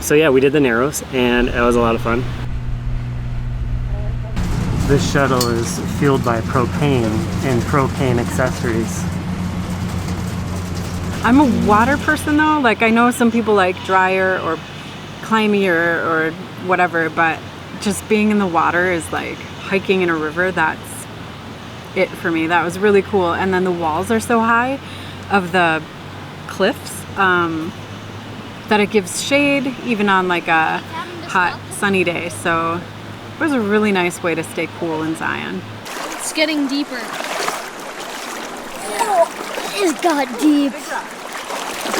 So yeah, we did the Narrows, and it was a lot of fun. This shuttle is fueled by propane and propane accessories. I'm a water person though. Like I know some people like drier or climier or whatever, but just being in the water is like hiking in a river. That's it for me. That was really cool. And then the walls are so high of the cliffs that it gives shade even on like a hot sunny day. So it was a really nice way to stay cool in Zion. It's getting deeper. Oh, it got deep.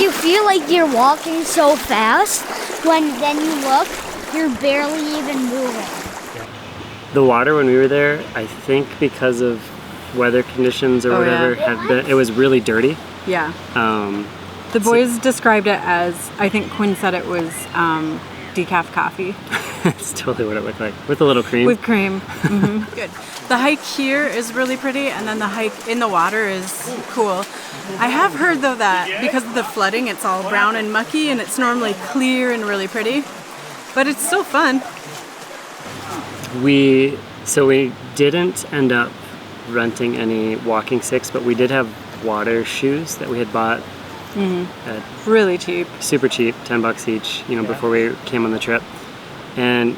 You feel like you're walking so fast when then you look, you're barely even moving. The water when we were there, I think because of weather conditions or whatever, it was really dirty. Yeah. The boys described it as, I think Quinn said it was decaf coffee. That's totally what it looked like, with a little cream. With cream. Mm-hmm. Good. The hike here is really pretty, and then the hike in the water is cool. I have heard though that because of the flooding, it's all brown and mucky, and it's normally clear and really pretty, but it's still fun. We didn't end up renting any walking sticks, but we did have water shoes that we had bought. At really cheap. Super cheap, $10 each, you know, before we came on the trip. And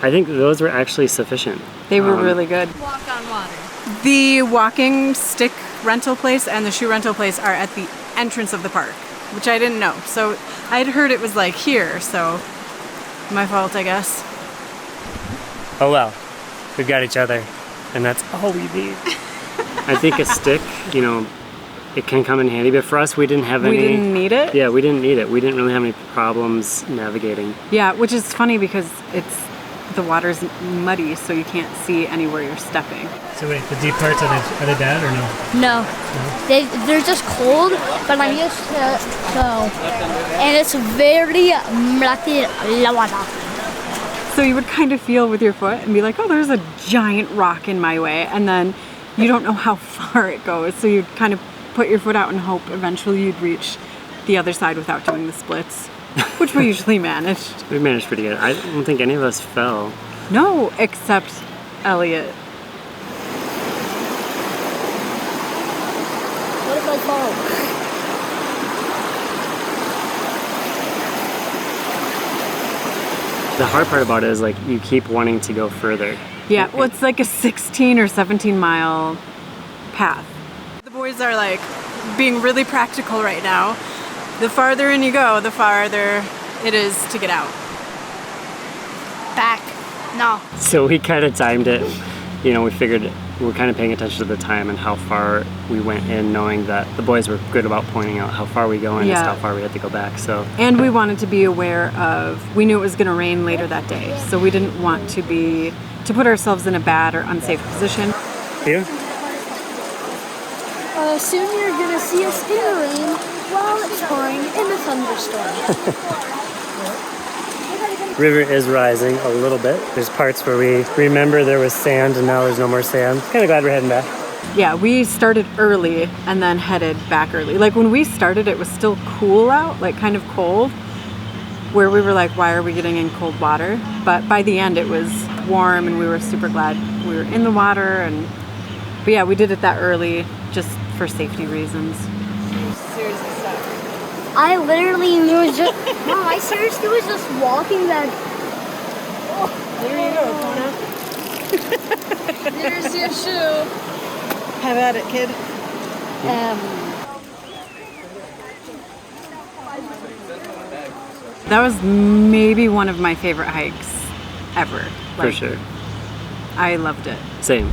I think those were actually sufficient. They were really good. Walk on water. The walking stick rental place and the shoe rental place are at the entrance of the park, which I didn't know. So I'd heard it was like here, so my fault, I guess. Oh well, we've got each other, and that's all we need. I think a stick, you know, it can come in handy, but for us, we didn't have any. We didn't need it? Yeah, we didn't need it. We didn't really have any problems navigating. Yeah, which is funny because the water's muddy, so you can't see anywhere you're stepping. So wait, the deep parts, are they bad or no? No. They're just cold, but I'm used to go. And it's very muddy water. So you would kind of feel with your foot and be like, oh, there's a giant rock in my way, and then you don't know how far it goes, so you'd kind of put your foot out and hope eventually you'd reach the other side without doing the splits, which we usually managed. We managed pretty good. I don't think any of us fell. No, except Elliot. What if I fall? The hard part about it is like you keep wanting to go further. Yeah, well, it's like a 16 or 17 mile path. The boys are like being really practical right now. The farther in you go, the farther it is to get out. Back. No. So we kind of timed it. You know, we figured we're kind of paying attention to the time and how far we went in, knowing that the boys were good about pointing out how far we go and just how far we had to go back. So. And we wanted to be aware of, we knew it was going to rain later that day, so we didn't want to put ourselves in a bad or unsafe position. You? Soon you're gonna see us in the rain while it's pouring in a thunderstorm. River is rising a little bit. There's parts where we remember there was sand and now there's no more sand. Kind of glad we're heading back. Yeah, we started early and then headed back early. Like when we started, it was still cool out, like kind of cold, where we were like, why are we getting in cold water? But by the end it was warm and we were super glad we were in the water. But yeah, we did it that early just for safety reasons. Seriously stuck. I literally was just, Mom, I seriously was just walking back. Oh, there you go, Kona. There's your shoe. Have at it, kid. That was maybe one of my favorite hikes ever. For sure. I loved it. Same.